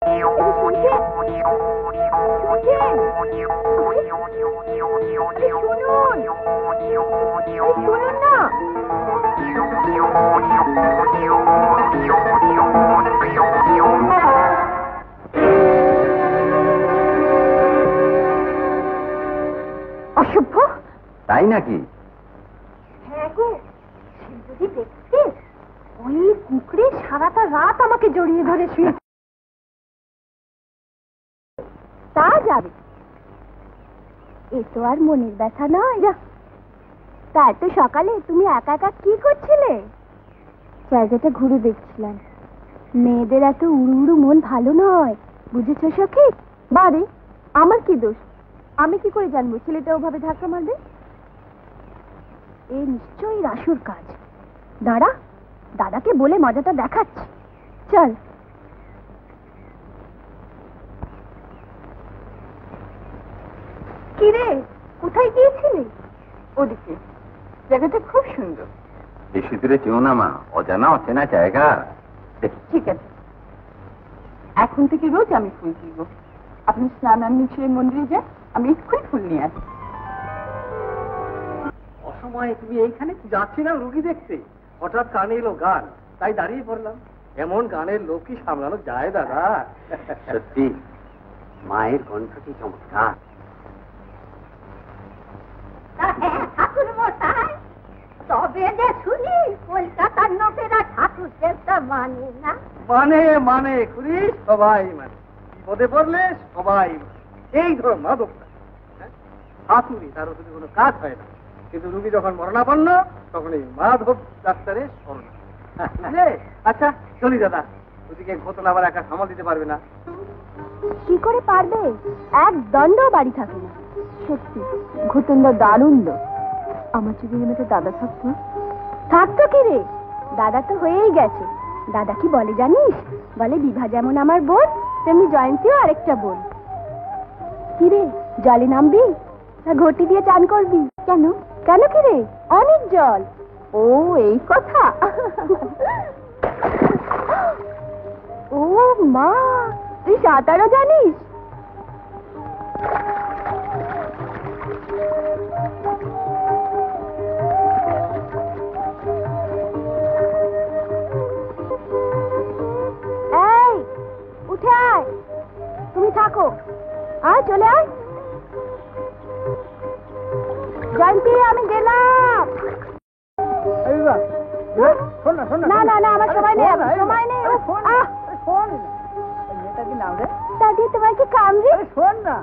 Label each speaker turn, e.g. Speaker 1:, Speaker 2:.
Speaker 1: অসভ্য, তাই নাকি?
Speaker 2: হ্যাঁ গো, সে যদি দেখতে ওই কুকুরে সারাটা রাত আমাকে জড়িয়ে ধরে শুয়ে তা যাবে, এ তো আর মনের ব্যথা নয়। তা এত সকালে তুমি একা একা কি করছিলে? জায়গাটা ঘুরে দেখছিলাম। মেয়েদের এত উড়ু উড়ু মন ভালো নয়, বুঝেছ সখী? বারে আমার কি দোষ? আমি কি করে জানবো ছেলেটা ওভাবে ধাক্কা মারবে? এ নিশ্চয়ই রাসুর কাজ। দাঁড়া, দাদাকে বলে মজাটা দেখাচ্ছি। চল। কিরে, কোথায় গিয়েছিলি?
Speaker 1: ওদিকে, জায়গাটা খুব সুন্দর। বেশি দূরে চেও না মা, অজানা অচেনা জায়গা। ঠিক আছে, এখন থেকে রোজ আমি ফুল তুলব। আপনি স্নানান্নি ছেড়ে মন্দিরে যান, আমি এক্ষুনি ফুল নিয়ে আসি।
Speaker 3: অসময়ে তুমি এইখানে? যাচ্ছিলাম রুগী দেখতে, হঠাৎ কানে এলো গান, তাই দাঁড়িয়ে পড়লাম। এমন গানের লোক কি সামলানো যায় দাদা?
Speaker 4: সত্যি মায়ের কণ্ঠটি চমৎকার।
Speaker 2: তবে যে শুনি কলকাতার লোকেরা ঠাকুর চেষ্টা মানে না।
Speaker 3: মানে খুরি সবাই মানে, বিপদে পড়লে সবাই মানে। এই ধরো মাদকটা হাতুড়ি, তার ওষুধে কোনো কাজ হয় না, কিন্তু রুগী যখন মরণাপন্ন তখন এই মাধব ডাক্তারের স্মরণ। আচ্ছা চলি দাদা, ওদিকে ঘটনা আবার একা সামাল দিতে পারবে না।
Speaker 2: কি করে পারবে? এক দণ্ড বাড়ি থাকে না। সত্যি ঘুতন্দ দারুণ লোক। আমার যদি মতো দাদা থাকতো। থাকতো কি রে, দাদা তো হয়েই গেছে। দাদা কি বলে জানিস? বলে বিভা যেমন আমার বোন, তেমনি জয়ন্তীও আরেকটা বোন। কি রে, জলে নামবি না ঘটি দিয়ে চান করবি? কেন কেন কি রে, অনেক জল। ও এই কথা। ও মা, তুই সাঁতারও জানিস? এই উঠে আয়, তুমি থাকো। আয় চলে আয়। জয়ন্তী আমি গেলাম। না না না, আমার সময় নেই, সময় নেই।
Speaker 3: শোন, মেয়েটা কি নাম রে?
Speaker 2: দাদি তোমার কি কাম রে?
Speaker 3: শোন না।